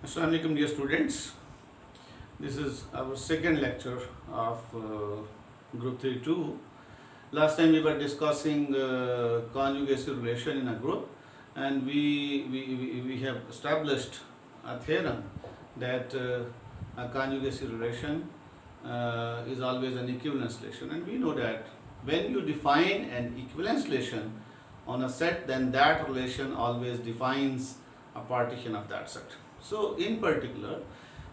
Assalamu alaikum dear students. This is our second lecture of group 3-2. Last time we were discussing conjugacy relation in a group, and we have established a theorem that a conjugacy relation is always an equivalence relation, and we know that when you define an equivalence relation on a set, then that relation always defines a partition of that set. So in particular,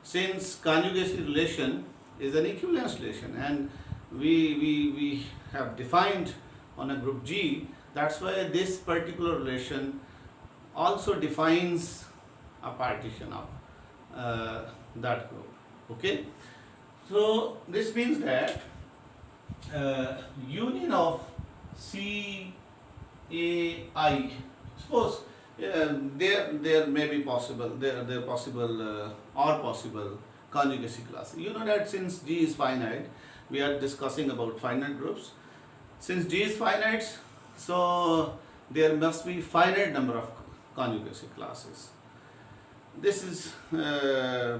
since conjugacy relation is an equivalence relation and we have defined on a group G, that's why this particular relation also defines a partition of that group. Okay, so this means that union of C A I, suppose there may be possible there possible or possible conjugacy classes. You know that since G is finite, we are discussing about finite groups. Since G is finite, so there must be finite number of conjugacy classes. This is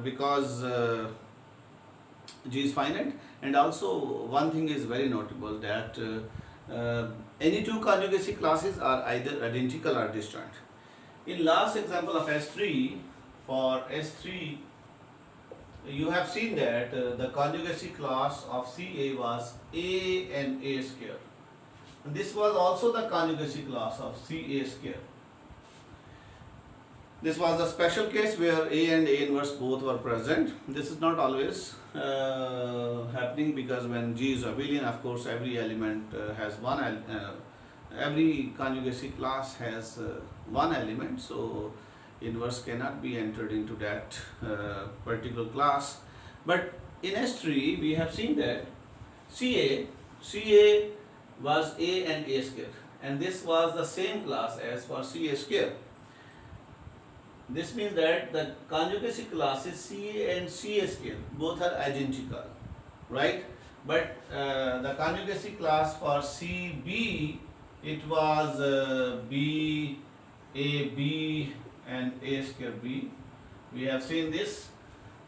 because G is finite, and also one thing is very notable that any two conjugacy classes are either identical or disjoint. In last example of S3, for S3, you have seen that the conjugacy class of CA was A and A square. And this was also the conjugacy class of CA square. This was the special case where A and A inverse both were present. This is not always happening, because when G is abelian, of course, every element has one every conjugacy class has one element, so inverse cannot be entered into that particular class. But in S3 we have seen that CA was A and A square, and this was the same class as for CA square. This means that the conjugacy classes CA and CA square both are identical, right? But the conjugacy class for CB, it was B, A, B and A square B. We have seen this.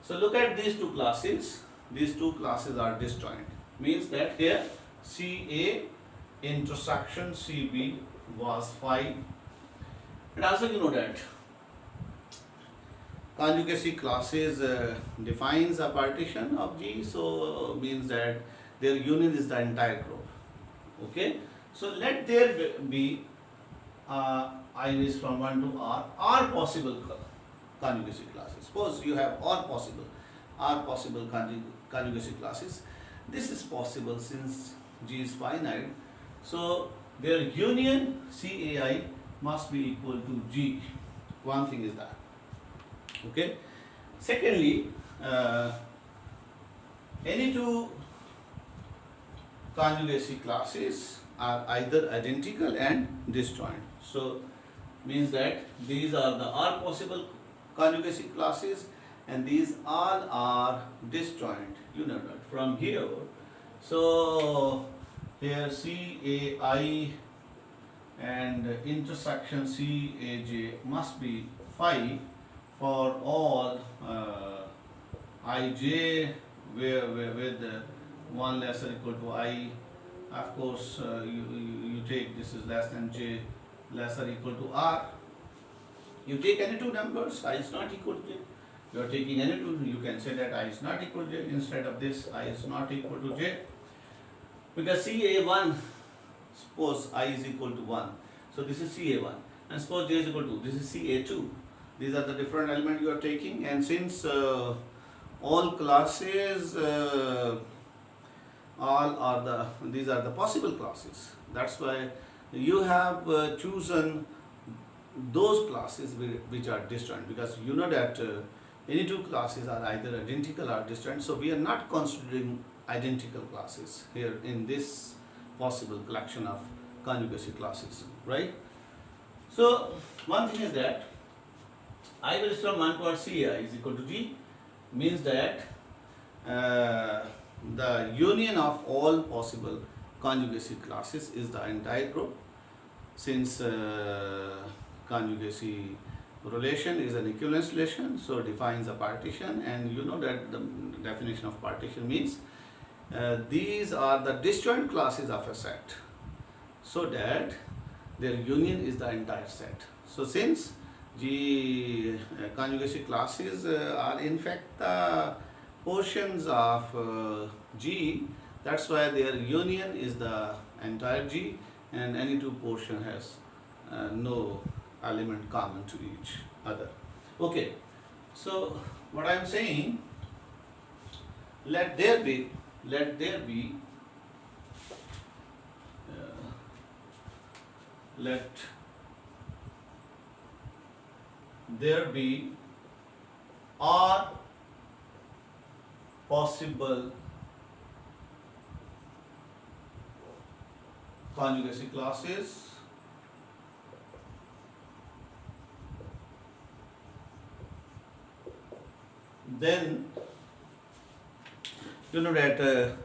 So look at these two classes. These two classes are disjoint. Means that here CA intersection CB was 5. And also you know that conjugacy classes defines a partition of G, so means that their union is the entire group. Okay, so let there be I is from 1 to R possible conjugacy classes. Suppose you have R possible conjugacy classes. This is possible since G is finite, so their union CAI must be equal to G. One thing is that. Okay. Secondly, any two conjugacy classes are either identical and disjoint. So means that these are the R possible conjugacy classes, and these all are disjoint. You know that from here. So here CAI and intersection CAJ must be phi for all ij where with 1 less or equal to I. Of course, you take this is less than j less or equal to R. You take any two numbers, I is not equal to j. You are taking any two, you can say that I is not equal to j. Instead of this, I is not equal to j. Because CA1, suppose I is equal to 1. So this is CA1. And suppose j is equal to, this is CA2. These are the different elements you are taking, and since all classes these are the possible classes, that's why you have chosen those classes which are disjoint, because you know that any two classes are either identical or disjoint, so we are not considering identical classes here in this possible collection of conjugacy classes, right? So one thing is that I will from 1 towards CI is equal to G, means that the union of all possible conjugacy classes is the entire group, since conjugacy relation is an equivalence relation, so it defines a partition, and you know that the definition of partition means these are the disjoint classes of a set, so that their union is the entire set. So since G conjugacy classes are in fact the portions of G, that's why their union is the entire G, and any two portion has no element common to each other. Okay, so what I am saying, let there be uh, let there be R possible conjugacy classes then you know that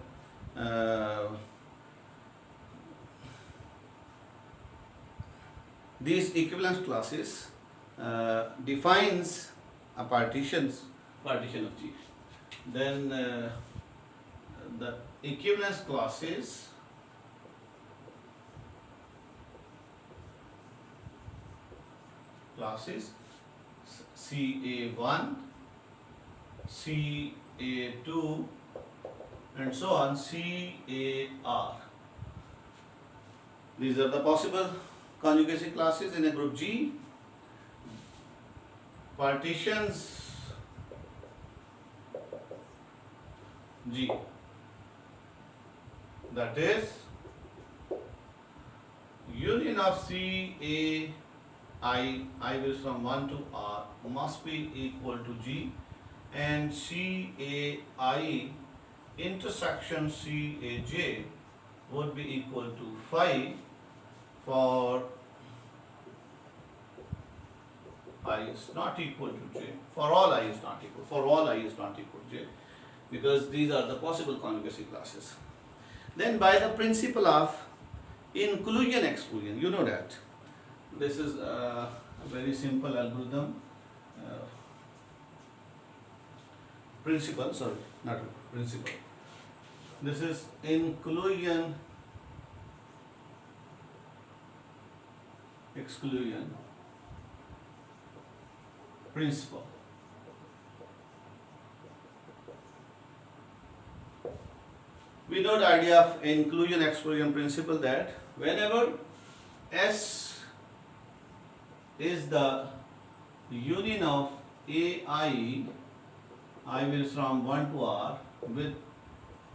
these equivalence classes defines a partition of G. Then the equivalence classes CA1, CA2 and so on, CAR. These are the possible conjugacy classes in a group G. Partitions G, that is union of CAI, I will from 1 to R, must be equal to G, and CAI intersection CAJ would be equal to phi for I is not equal to J. For all I is not equal. For all I is not equal to J, because these are the possible conjugacy classes. Then by the principle of inclusion exclusion, you know that this is a very simple algorithm. Principle, sorry, not principle. This is inclusion exclusion principle. We know the idea of inclusion exclusion principle, that whenever S is the union of AI, I will from 1 to R, with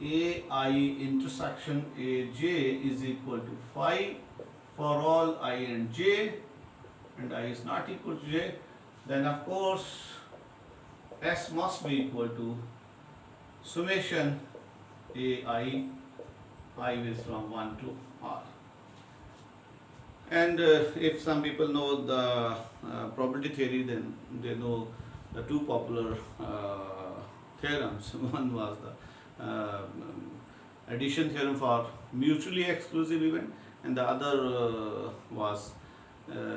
AI intersection AJ is equal to phi for all I and J, and I is not equal to J, then of course S must be equal to summation AI, I is from 1 to R. And if some people know the probability theory, then they know the two popular theorems. One was the addition theorem for mutually exclusive event, and the other was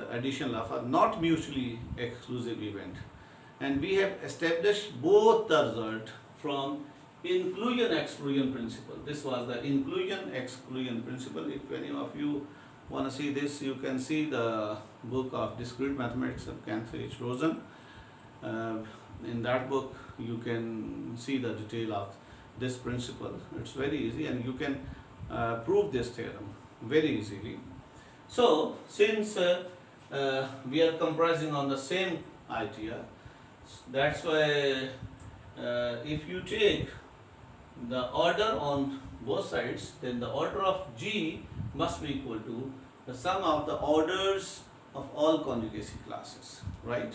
addition law for not mutually exclusive event. And we have established both the result from inclusion exclusion principle. This was the inclusion exclusion principle. If any of you want to see this, you can see the book of Discrete Mathematics of Cantor H. Rosen. In that book you can see the detail of this principle. It's very easy, and you can prove this theorem very easily. So since we are comprising on the same idea, that's why if you take the order on both sides, then the order of G must be equal to the sum of the orders of all conjugacy classes, right?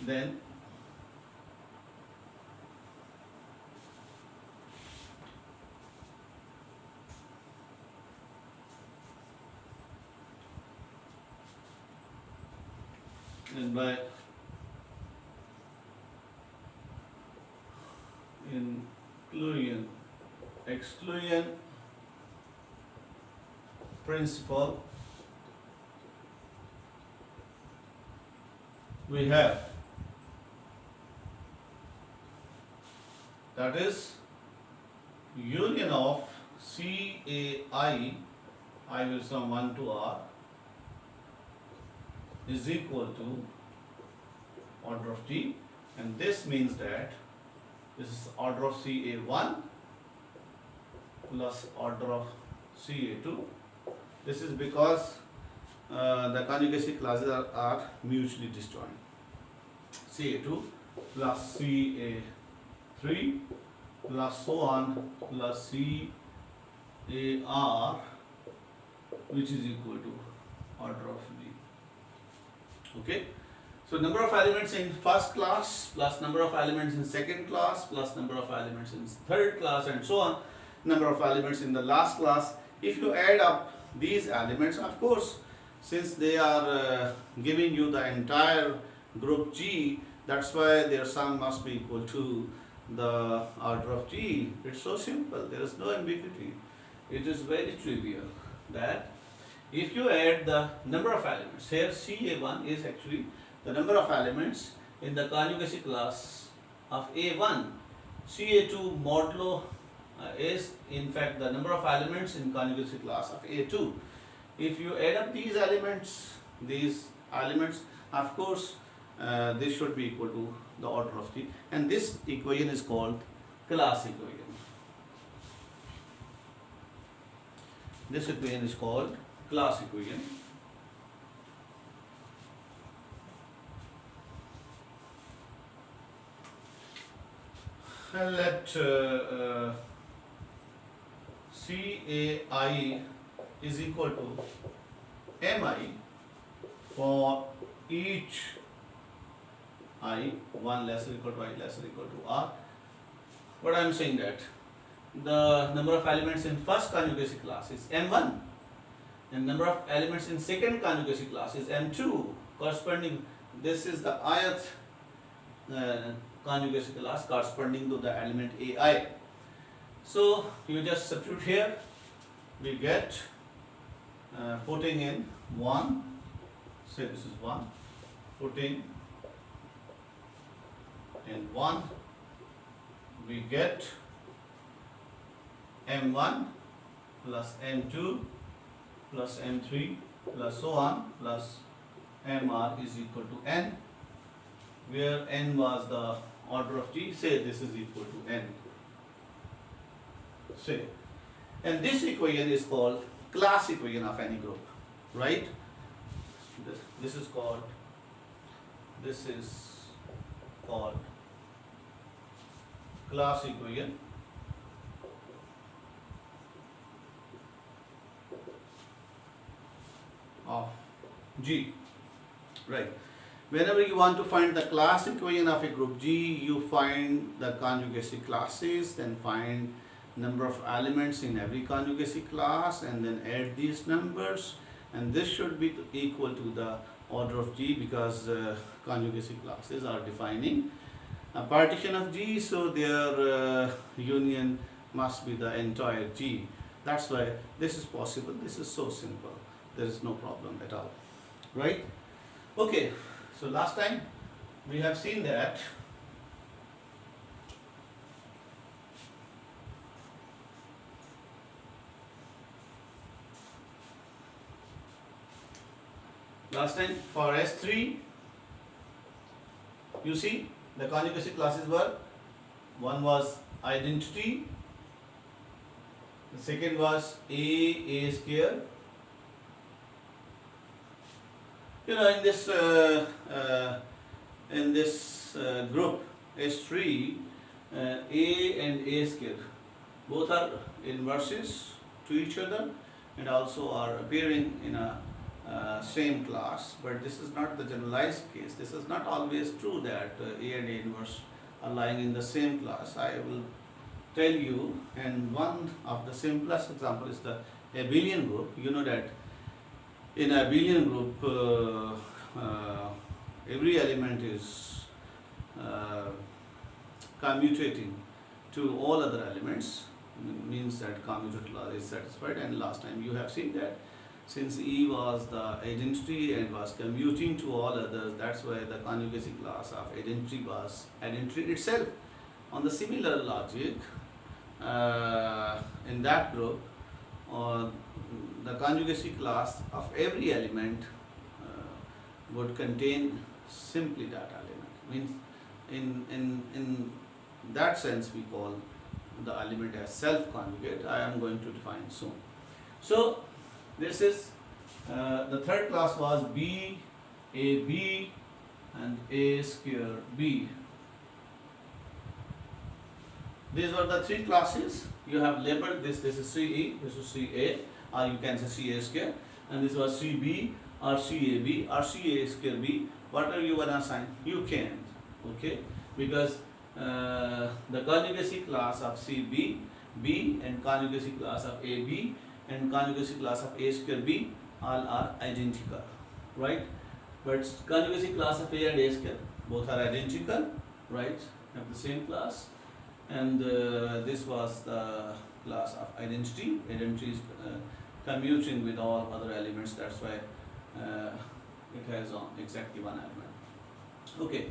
Then by inclusion exclusion principle, we have, that is union of CAI, I will sum 1 to R, is equal to order of G, and this means that this is order of CA1 plus order of CA2. This is because the conjugacy clauses are mutually disjoint. CA2 plus CA3 plus so on plus CAR, which is equal to order of G. Okay. So number of elements in first class plus number of elements in second class plus number of elements in third class and so on, number of elements in the last class. If you add up these elements, of course, since they are giving you the entire group G, that's why their sum must be equal to the order of G. It's so simple, there is no ambiguity. It is very trivial that if you add the number of elements, here CA1 is actually the number of elements in the conjugacy class of A1, CA2 modulo is in fact the number of elements in conjugacy class of A2. If you add up these elements, of course, this should be equal to the order of G, and this equation is called class equation. This equation is called class equation. And let CAI is equal to MI for each I, 1 less or equal to I less or equal to R. What I am saying that the number of elements in first conjugacy class is M1 and number of elements in second conjugacy class is M2, corresponding, this is the ith conjugacy class corresponding to the element AI. So you just substitute here, we get putting in 1, say this is 1, putting in 1, we get M1 plus M2 plus M3 plus so on plus MR is equal to N, where N was the order of G. Say this is equal to N. Say, and this equation is called class equation of any group, right? This is called class equation of G, right? Whenever you want to find the class equation of a group G, you find the conjugacy classes, then find number of elements in every conjugacy class and then add these numbers, and this should be equal to the order of G because conjugacy classes are defining a partition of G, so their union must be the entire G. That's why this is possible. This is so simple. There is no problem at all, right? Okay, so last time we have seen that for S3, you see the conjugacy classes were, one was identity, the second was A square. You know, in this group S3, A and A square both are inverses to each other and also are appearing in a same class, but this is not the generalized case. This is not always true that A and A inverse are lying in the same class. I will tell you, and one of the simplest example is the abelian group. You know that in a abelian group, every element is commutating to all other elements, means that commutative clause is satisfied, and last time you have seen that Since E was the identity and was commuting to all others, that's why the conjugacy class of identity was identity itself. On the similar logic, in that group, uh, the conjugacy class of every element would contain simply that element. Means in that sense we call the element as self-conjugate. I am going to define soon. So this is the third class was B, A, B and A square B. These were the three classes. You have labeled this is CE, this is CA, or you can say CA square, and this was CB or CAB or CA square B. Whatever you wanna assign, you can. Okay, because the conjugacy class of CB, B, and conjugacy class of AB and conjugacy class of A square B all are identical, right? But conjugacy class of A and A square both are identical, right? Have the same class. And this was the class of identity. Identity is commuting with all other elements. That's why it has exactly one element. Okay,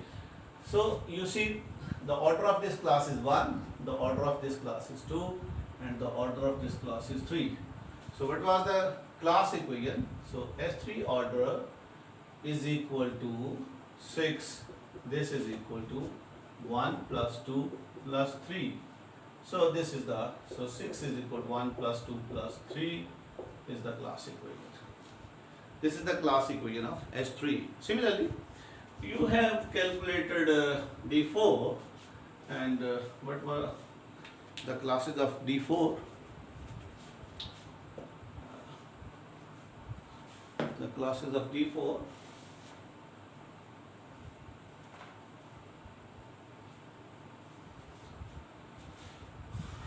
so you see the order of this class is 1, the order of this class is 2, and the order of this class is 3. So what was the class equation? So S3 order is equal to 6. This is equal to 1 plus 2 plus 3. So this is the, so 6 is equal to 1 plus 2 plus 3 is the class equation. This is the class equation of S3. Similarly, you have calculated D4, and what were the classes of D4? The classes of D4.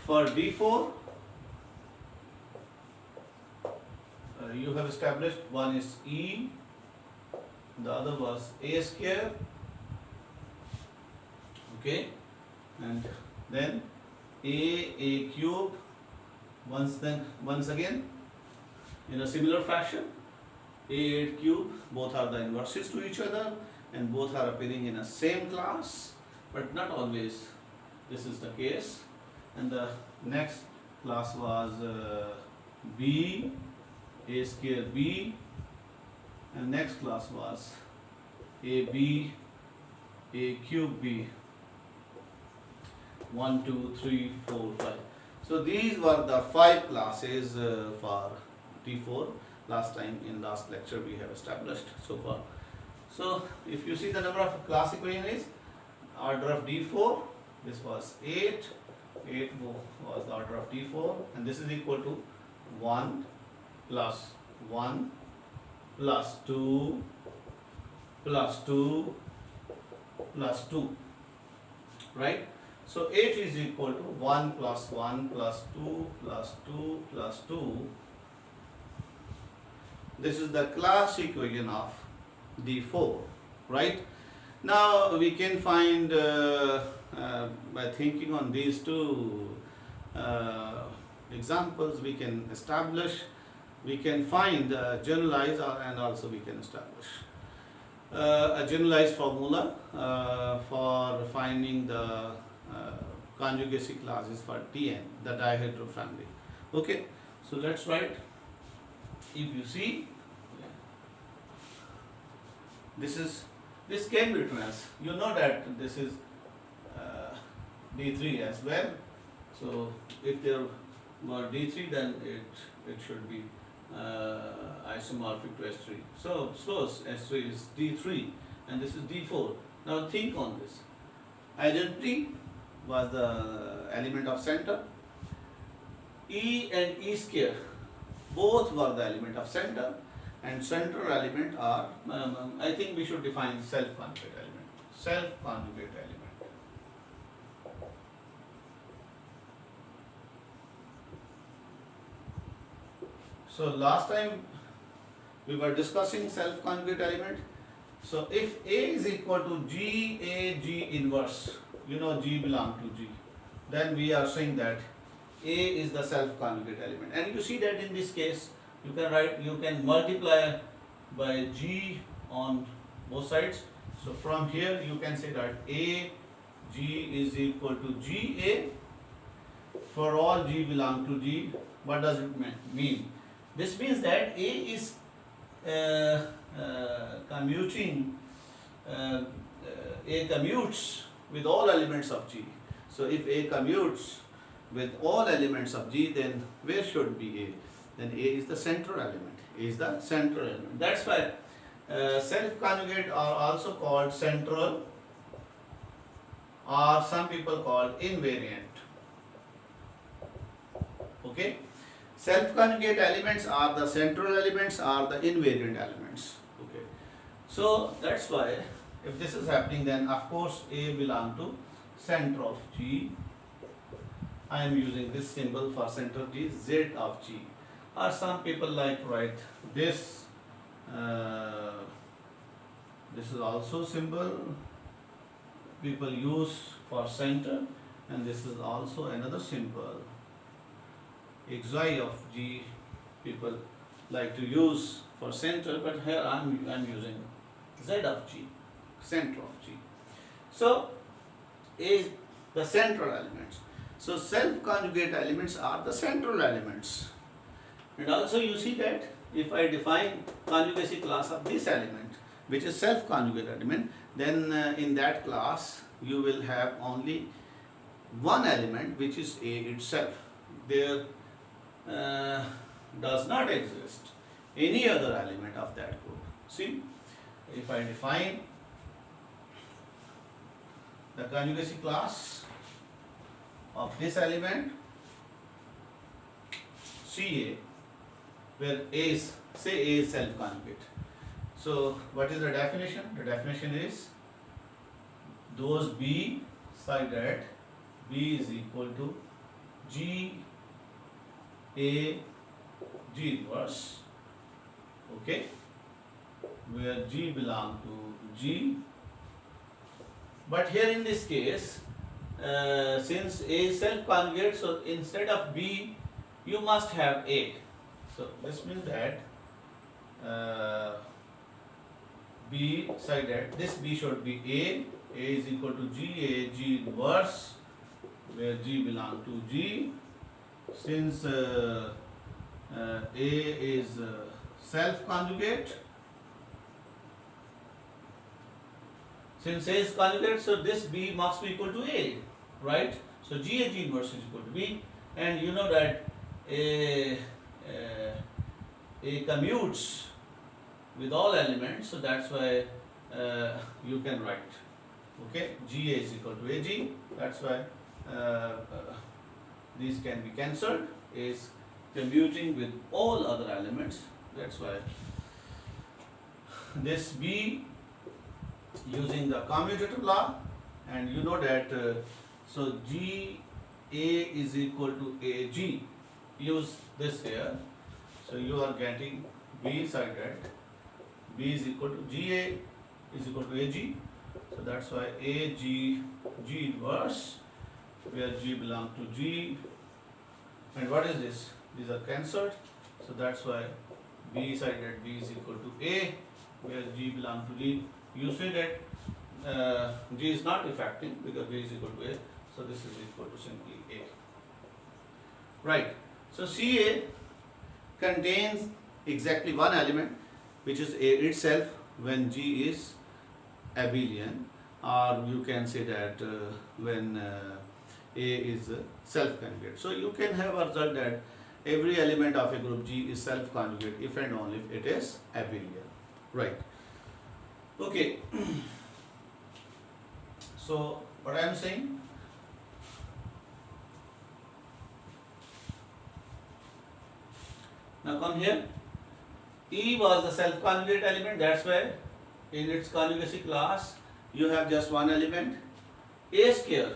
For D4, you have established one is E, the other was A square, okay, and then A cube, once again in a similar fashion, A8 cube, both are the inverses to each other and both are appearing in a same class, but not always this is the case. And the next class was B, A square B, and next class was AB, A cube B. 1, 2, 3, 4, 5. So these were the 5 classes for D4. Last time in last lecture we have established so far. So if you see the number of class equation is order of D4, this was 8. 8 was the order of D4, and this is equal to 1 plus 1 plus 2 plus 2 plus 2, right? So 8 is equal to 1 plus 1 plus 2 plus 2 plus 2. This is the class equation of D4, right? Now we can find by thinking on these two examples, we can establish, we can find generalize and also we can establish a generalized formula for finding the conjugacy classes for Tn, the dihedral family. Okay, so let's write. If you see, this can be written as, you know that this is D3 as well. So if there were D3, then it should be isomorphic to S3. So suppose S3 is D3 and this is D4. Now think on this. Identity was the element of center. E and E square both were the element of center, and central element are, I think we should define self-conjugate element. Self-conjugate element. So last time we were discussing self-conjugate element. So if A is equal to G, A, G inverse, you know G belongs to G, then we are saying that A is the self-conjugate element. And you see that in this case, you can multiply by G on both sides. So from here you can say that A G is equal to GA for all G belong to G. What does it mean? This means that A is commuting, A commutes with all elements of G. So if A commutes with all elements of G, then where should be A? Then A is the central element. A is the central element. That's why self-conjugate are also called central, or some people call invariant. Okay? Self-conjugate elements are the central elements or the invariant elements. Okay. So that's why if this is happening, then of course A belong to center of G. I am using this symbol for center of G, Z of G. Or some people like to write this. This is also symbol people use for center, and this is also another symbol. Xi of G people like to use for center, but here I'm using Z of G, center of G. So is the central elements. So self-conjugate elements are the central elements. And also you see that if I define conjugacy class of this element, which is self-conjugate element, then in that class you will have only one element, which is A itself. There does not exist any other element of that group. See, if I define the conjugacy class of this element Ca, where A is, say A is self-conjugate. So what is the definition? The definition is those B such that B is equal to G A G inverse, okay, where G belong to G. But here in this case, since A is self-conjugate, so instead of B, you must have A. So this means that B such that this B should be A is equal to G A G inverse, where G belong to G. Since A is self-conjugate, since A is conjugate, so this B must be equal to A, right? So G A G inverse is equal to B, and you know that A commutes with all elements, so that's why you can write, okay, G A is equal to A G. That's why these can be cancelled. Is commuting with all other elements. That's why this B using the commutative law, and you know that so G A is equal to A G. Use this here. So you are getting B such that B is equal to G A is equal to A G. So that's why A G G inverse, where G belong to G. And what is this? These are cancelled. So that's why B such that B is equal to A, where G belong to G. You see that G is not affecting because B is equal to A. So this is equal to simply A. Right. So Ca contains exactly one element, which is A itself when G is abelian, or you can say that when A is self-conjugate. So you can have a result that every element of a group G is self-conjugate if and only if it is abelian. Right. Okay. So what I am saying, now come here. E was the self-conjugate element, that's why in its conjugacy class you have just one element. A square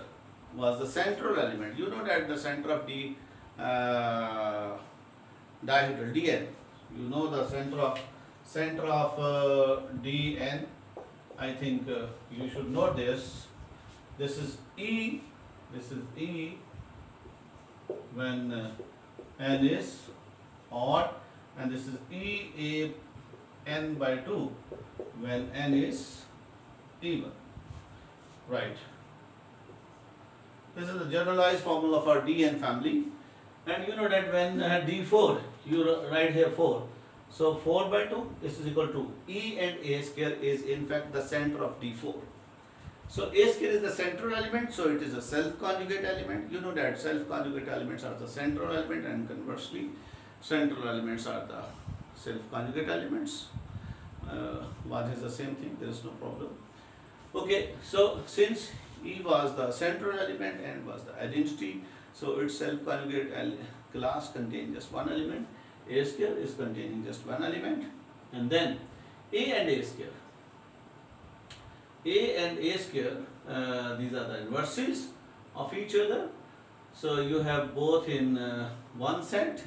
was the central element. You know that the center of D dihedral Dn. You know the center of Dn. I think you should know this. This is E. This is E when n is odd, and this is E A n by 2 when n is even. Right. This is the generalized formula for Dn family, and you know that when D4, you write here 4. So 4 by 2, this is equal to E and A square is in fact the center of D4. So A square is the central element, so it is a self-conjugate element. You know that self-conjugate elements are the central element, and conversely, central elements are the self-conjugate elements. One is the same thing, there is no problem. Okay, so since E was the central element and was the identity, so its self-conjugate class contains just one element. A square is containing just one element, and then A and A square. A and A square, these are the inverses of each other. So you have both in one set,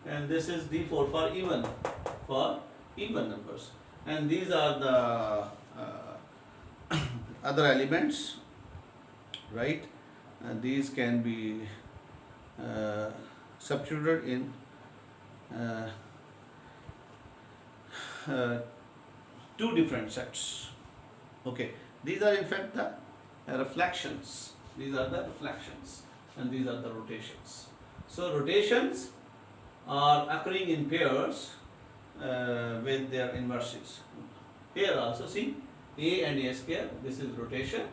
and this is D4 for even numbers. And these are the other elements, right? And these can be substituted in two different sets. Okay, these are in fact the reflections. These are the reflections, and these are the rotations. So rotations are occurring in pairs with their inverses. Here also see A and A square. This is rotation.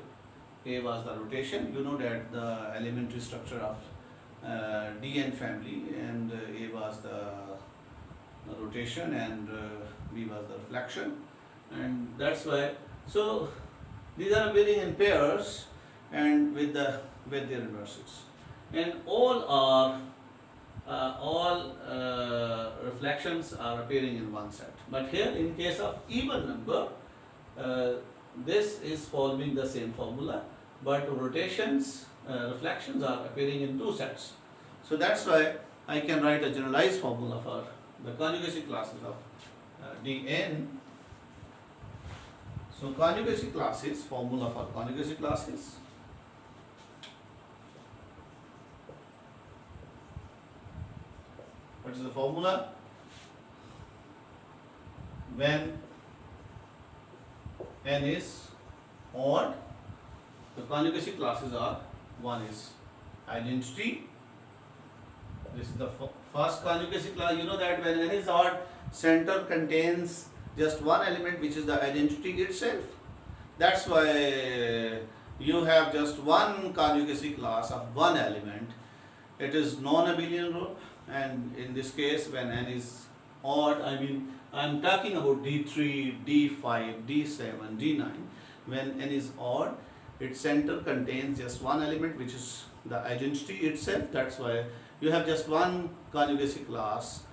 A was the rotation. You know that the elementary structure of Dn family, and A was the rotation, and B was the reflection, and that's why. So these are appearing in pairs and with their inverses, and all reflections are appearing in one set. But here, in case of even number, this is following the same formula, but rotations, reflections are appearing in two sets. So that's why I can write a generalized formula for the conjugacy classes of Dn. So conjugacy classes, formula for conjugacy classes. What is the formula? When n is odd, the conjugacy classes are: one is identity. This is the first conjugacy class. You know that when n is odd, center contains just one element, which is the identity itself. That's why you have just one conjugacy class of one element. It is non-abelian group, and in this case, when n is odd, I'm talking about D3, D5, D7, D9. When n is odd, its center contains just one element, which is the identity itself. That's why you have just one conjugacy class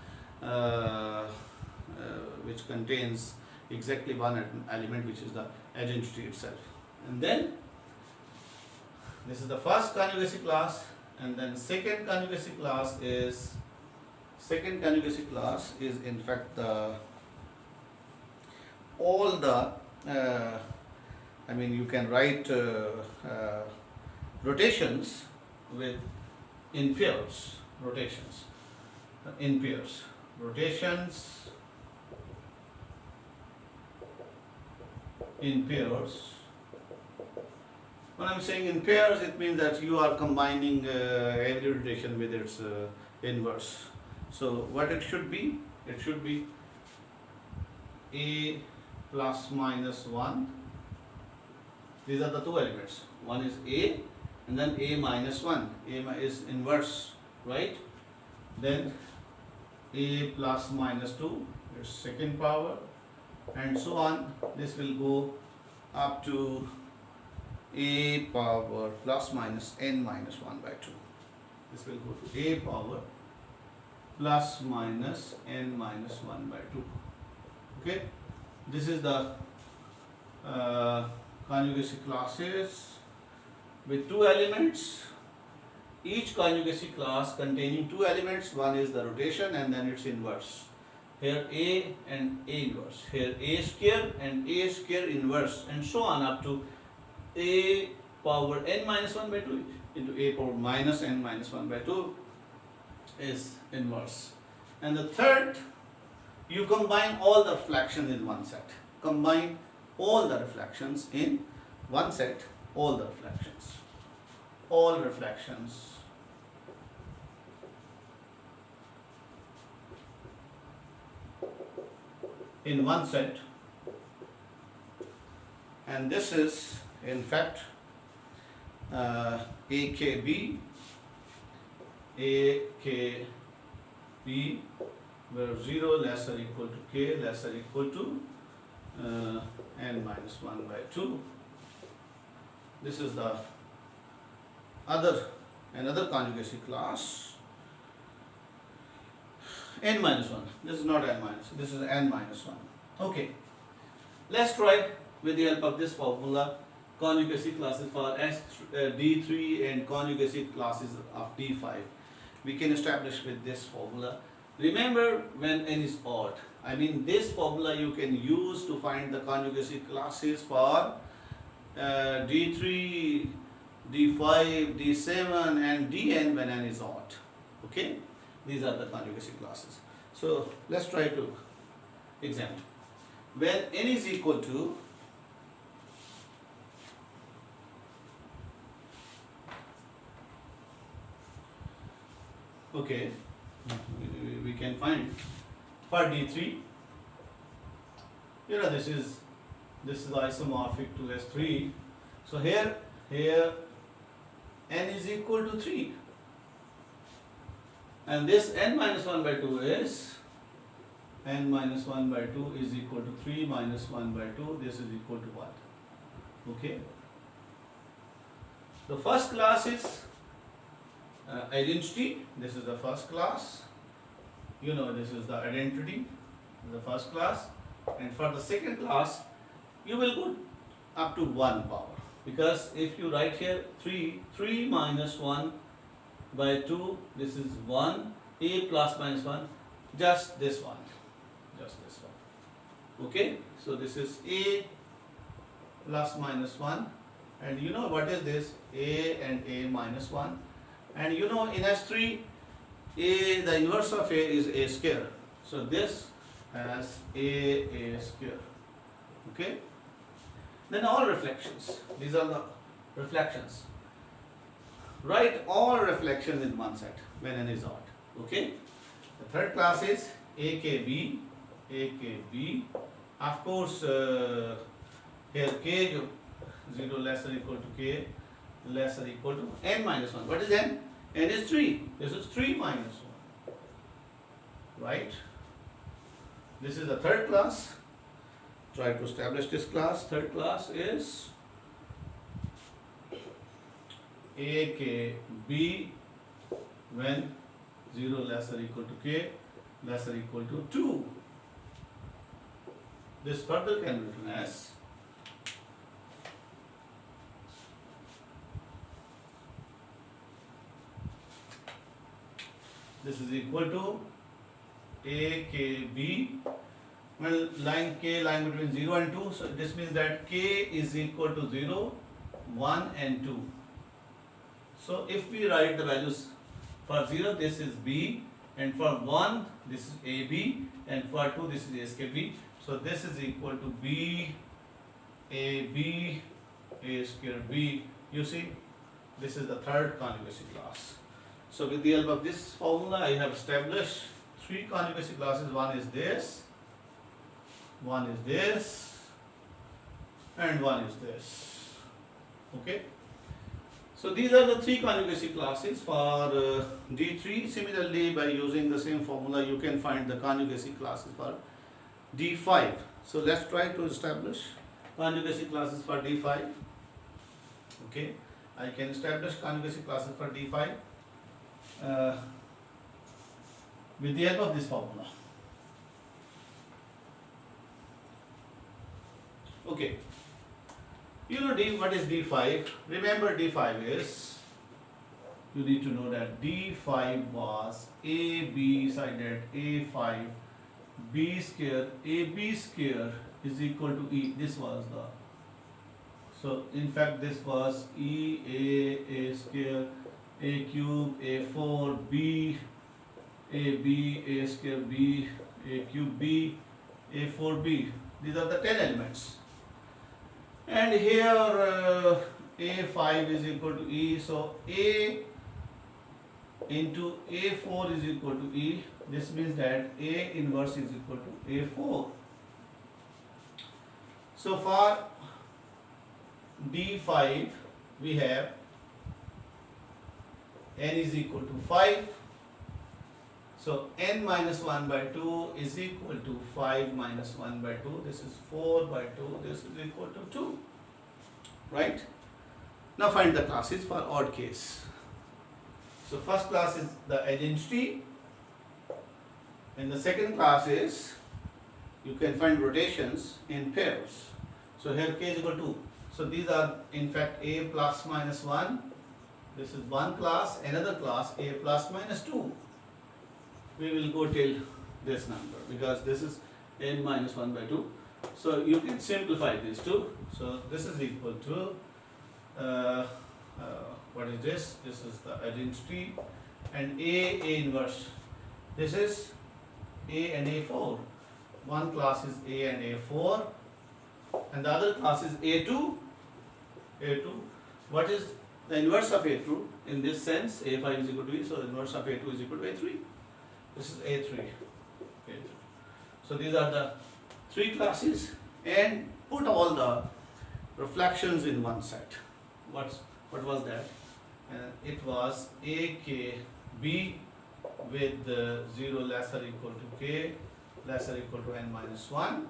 which contains exactly one element, which is the identity itself. And then this is the first conjugacy class, and then second conjugacy class is in fact all the you can write rotations with in pairs, rotations in pairs, rotations in pairs. When I'm saying in pairs, it means that you are combining every rotation with its inverse. So what it should be? It should be A plus minus 1. These are the two elements. One is A, and then A minus 1. A is inverse, right? Then A plus minus 2, its second power, and so on. This will go up to A power plus minus n minus 1 by 2. This will go to A power plus minus n minus 1 by 2. Okay, this is the conjugacy classes with two elements. Each conjugacy class containing two elements. One is the rotation, and then its inverse. Here A and A inverse. Here A square and A square inverse, and so on up to A power n minus 1 by 2 into A power minus n minus 1 by 2 is inverse. And the third you combine all the reflections in one set. Combine all the reflections in one set, all the reflections. All reflections in one set, and this is in fact AKB, where 0 less or equal to k less or equal to n minus 1 by 2. This is the another conjugacy class, n minus 1. This is not n minus, this is n minus 1. Okay, let's try with the help of this formula conjugacy classes for D3 and conjugacy classes of D5. We can establish with this formula. Remember, when n is odd, I mean this formula you can use to find the conjugacy classes for D3, D5, D7 and Dn when n is odd. Okay, these are the conjugacy classes. So let's try to examine. When n is equal to okay, we can find for D3, this is isomorphic to S3. So here n is equal to 3, and this n minus 1 by 2 is n minus 1 by 2 is equal to 3 minus 1 by 2. This is equal to what? Okay. The first class is identity. This is the first class. This is the identity, the first class. And for the second class, you will go up to 1 power. Because if you write here 3 minus 1 by 2, this is 1, a plus minus 1, just this one. Okay, so this is a plus minus 1, and what is this? A and a minus 1. And in S3, the inverse of a is a square. So this has a square. Okay. Then all reflections. These are the reflections. Write all reflections in one set when n is odd. Okay. The third class is AKB. Of course, here k 0 less or equal to k less or equal to n minus 1. What is n? N is 3. This is 3 minus 1. Right? This is the third class. Try to establish this class. Third class is AKB when 0 less or equal to k less or equal to 2. This further can be written as this is equal to AKB when line k lying between 0 and 2. So this means that k is equal to 0, 1 and 2. So if we write the values for 0, this is B, and for 1 this is AB, and for 2 this is SKB. So this is equal to B AB A square B. You see, this is the third conjugacy class. So with the help of this formula, I have established 3 conjugacy classes. One is this, and one is this. Okay. So these are the 3 conjugacy classes for D3. Similarly, by using the same formula, you can find the conjugacy classes for D5. So let's try to establish conjugacy classes for D5. Okay, I can establish conjugacy classes for D5 with the help of this formula. Okay, what is D5? Remember, D5 is, you need to know that D5 was AB sided A5 B square AB square is equal to E. This was the, so in fact this was A square A cube A4 B AB A square B A cube B, A4B. These are the 10 elements. And here A5 is equal to E. So A into A4 is equal to E. This means that A inverse is equal to A4. So for D5 we have n is equal to 5. So n minus 1 by 2 is equal to 5 minus 1 by 2. This is 4 by 2. This is equal to 2. Right? Now find the classes for odd case. So first class is the identity. And the second class is you can find rotations in pairs. So here k is equal to 2. So these are in fact a plus minus 1. This is one class, another class a plus minus 2. We will go till this number because this is n minus 1 by 2. So you can simplify these two. So this is equal to what is this? This is the identity and A inverse. This is A and A4. One class is A and A4 and the other class is A2. A2. What is the inverse of A2? In this sense, A5 is equal to E, so the inverse of A2 is equal to A3. This is A3. A3. So these are the three classes and put all the reflections in one set. What was that? It was AKB with 0 lesser equal to K lesser equal to n minus 1.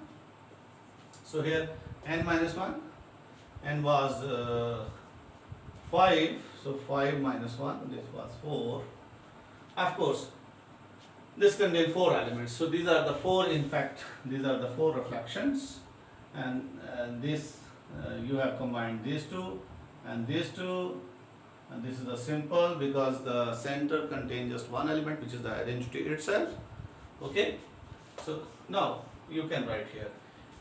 So here n minus 1, n was 5, so 5 minus 1, this was 4. Of course, this contains 4 elements. So these are the 4, in fact, these are the 4 reflections. And this, you have combined these two and these two. And this is the simple because the center contains just one element, which is the identity itself. Okay. So now you can write here.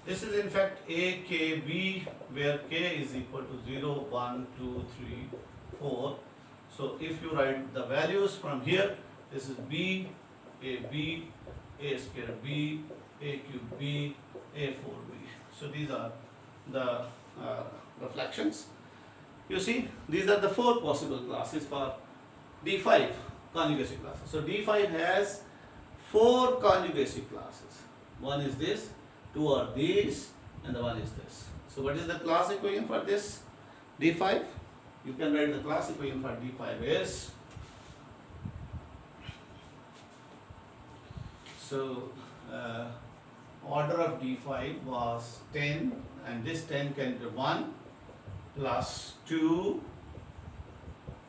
This is in fact AKB where K is equal to 0, 1, 2, 3, 4. So if you write the values from here, this is B, AB, A square B, A cube B, A4B. So these are the reflections. You see, these are the 4 possible classes for D5 conjugacy classes. So D5 has 4 conjugacy classes. One is this, 2 are these, and the one is this. So what is the class equation for this D5? You can write the class equation for D5 is, so order of D5 was 10 and this 10 can be 1 plus 2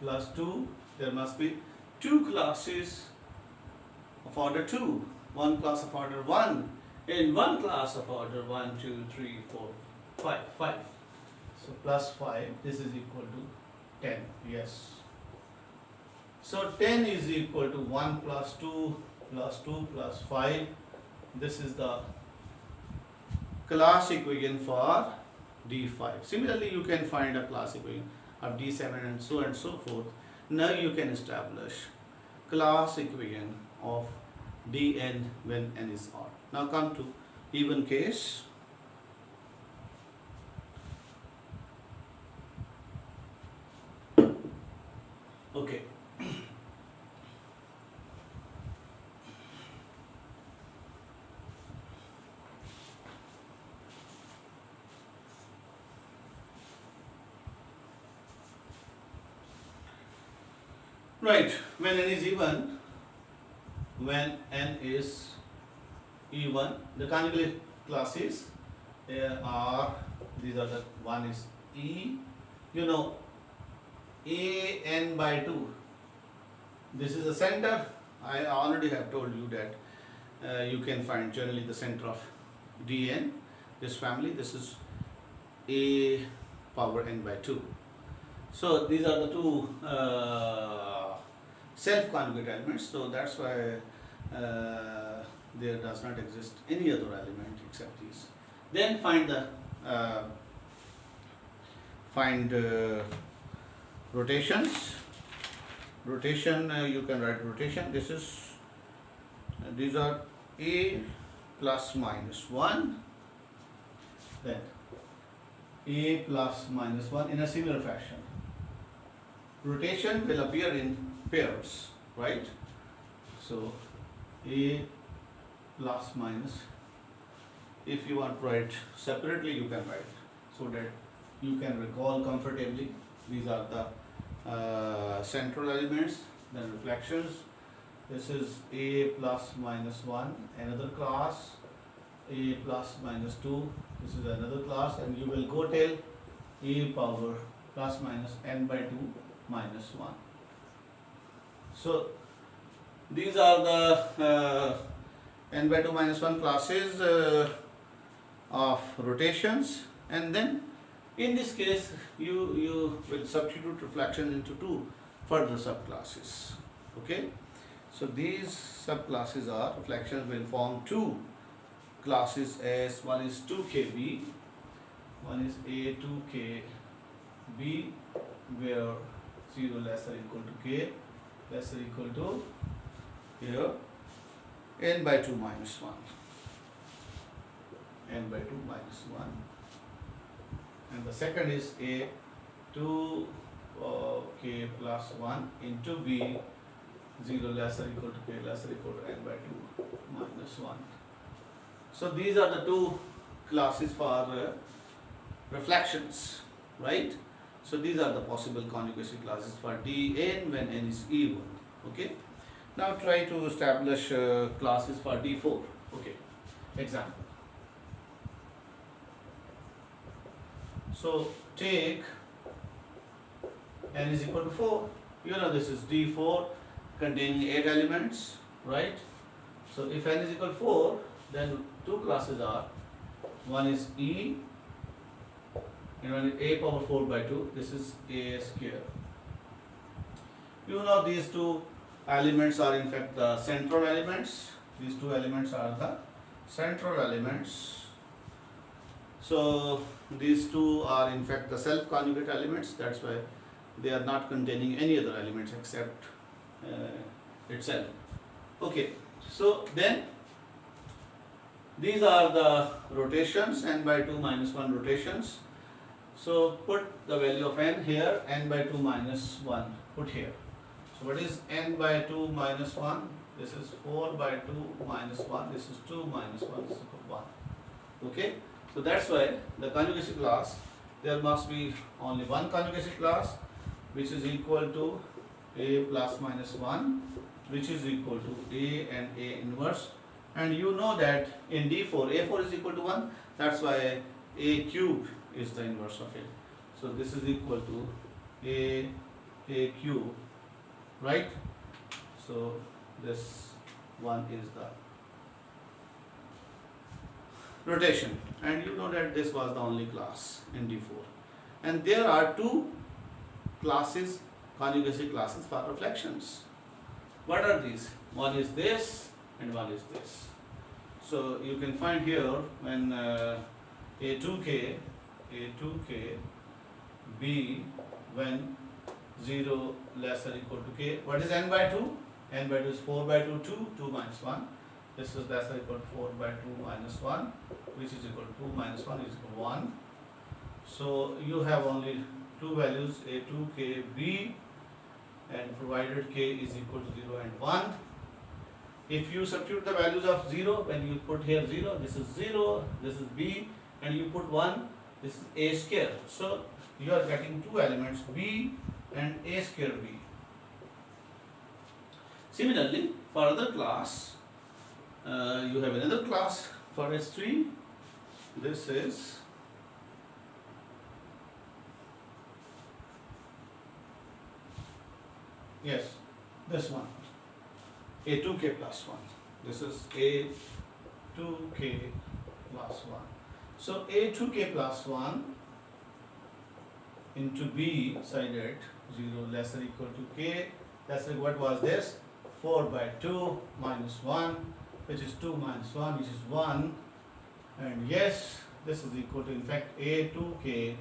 plus 2. There must be 2 classes of order 2, 1 class of order 1 and 1 class of order 1, 2, 3, 4, 5. So plus 5, this is equal to 10, yes. So 10 is equal to 1 plus 2 plus 2 plus 5. This is the class equation for D5. Similarly, you can find a class equation of D7 and so forth. Now you can establish class equation of Dn when n is odd. Now come to even case. Okay. Right, when n is even, when n is even, the conjugate classes are, these are the, one is E, you know, A n by 2. This is the center. I already have told you that you can find generally the center of Dn, this family. This is A power n by 2. So these are the two self-conjugate elements. So that's why there does not exist any other element except these. Then find the rotations. Rotation, you can write rotation. This is these are A plus minus 1, then A plus minus 1 in a similar fashion. Rotation will appear in pairs, right? So A plus minus, if you want to write separately, you can write so that you can recall comfortably. These are the central elements, then reflections. This is A plus minus 1, another class, A plus minus 2, this is another class, and you will go till A power plus minus n by 2 minus 1. So these are the n by 2 minus 1 classes of rotations, and then in this case you will substitute reflection into two further subclasses. Okay, so these subclasses are reflections will form two classes, as one is 2kb, one is A2kb, where 0 less or equal to k less or equal to here n by 2 minus 1, n by 2 minus 1, and the second is A 2k plus 1 into B 0 less or equal to k less or equal to n by 2 minus 1. So these are the two classes for reflections, right? So these are the possible conjugacy classes for Dn when n is even. Okay. Now try to establish classes for D4. Okay. Example. So take n is equal to 4. You know this is D4 containing 8 elements, right? So if n is equal to 4, then two classes are, one is E and one is A power 4 by 2. This is A square. You know these two elements are in fact the central elements. These two elements are the central elements. So these two are in fact the self-conjugate elements. That's why they are not containing any other elements except itself. Okay, so then these are the rotations, n by 2 minus 1 rotations. So put the value of n here, n by 2 minus 1 put here. So what is n by 2 minus 1? This is 4 by 2 minus 1, this is 2 minus 1, this is 1. Okay, so that's why the conjugacy class, there must be only one conjugacy class which is equal to A plus minus 1, which is equal to A and A inverse. And you know that in D4, A4 is equal to 1, that's why A cube is the inverse of it. So this is equal to A cube, right? So this one is the rotation, and you know that this was the only class in D4. And there are two classes, conjugacy classes for reflections. What are these? One is this and one is this. So you can find here when A2k B when 0 less or equal to k. What is n by 2? N by 2 is 4 by 2, 2 minus 1. This is less or equal to 4 by 2 minus 1, which is equal to 2 minus 1 is equal to 1. So you have only two values, A2 k B, and provided k is equal to 0 and 1. If you substitute the values of 0, when you put here 0, this is 0, this is B, and you put 1, this is A square. So you are getting two elements, B and A square B. Similarly, for other class, you have another class for S3. This is this one, A2k plus 1. This is A2k plus 1. So A2k plus 1 into B sided 0 less or equal to k. That's like what was this? 4 by 2 minus 1, which is 2 minus 1, which is 1. And yes, this is equal to in fact A2k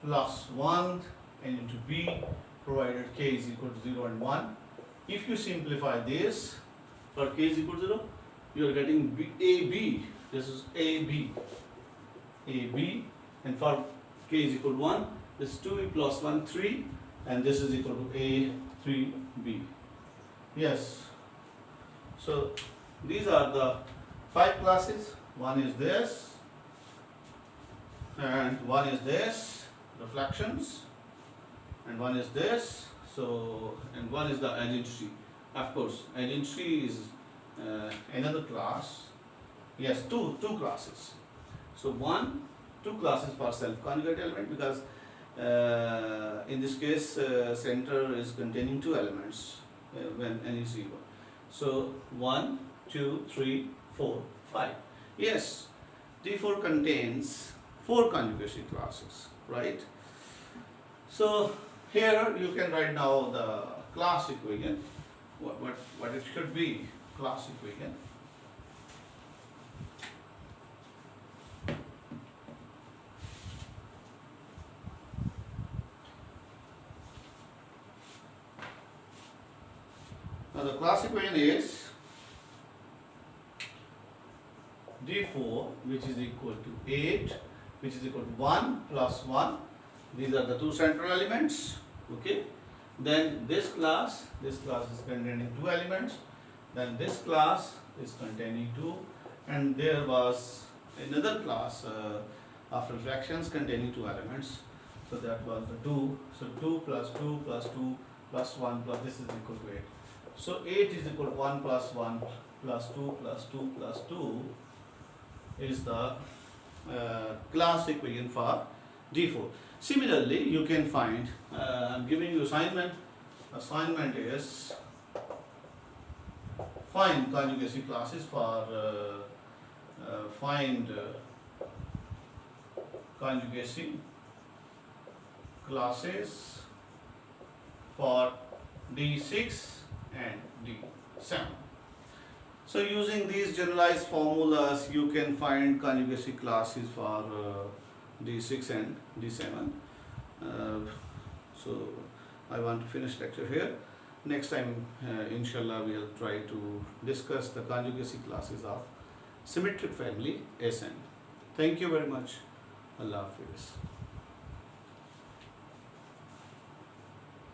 plus 1 and into B, provided k is equal to 0 and 1. If you simplify this for k is equal to 0, you are getting AB. This is AB. AB, and for k is equal to 1, this is 2b plus 1, 3, and this is equal to A, 3b. Yes. So these are the 5 classes. One is this, and one is this, reflections, and one is this. So, and one is the identity. Of course, identity is another class. Yes, two classes. So two classes for self-conjugate element, because in this case center is containing 2 elements when n is 0. So 1, 2, 3, 4, 5. Yes, D4 contains 4 conjugacy classes, right? So here you can write now the class equation, what it should be, class equation. Now the class equation is D4, which is equal to 8, which is equal to 1 plus 1. These are the 2 central elements. Okay. Then this class is containing 2 elements. Then this class is containing 2, and there was another class of refractions containing 2 elements. So that was the 2. So 2 plus 2 plus 2 plus 1 plus this is equal to 8. So 8 is equal to 1 plus 1 plus 2 plus 2 plus 2 is the class equation for D4. Similarly, you can find, I'm giving you assignment. Assignment is find conjugacy classes for find conjugacy classes for D6 and D7. So using these generalized formulas, you can find conjugacy classes for D6 and D7. So I want to finish lecture here. Next time, inshallah, we'll try to discuss the conjugacy classes of symmetric family Sn. Thank you very much. Allah Hafiz.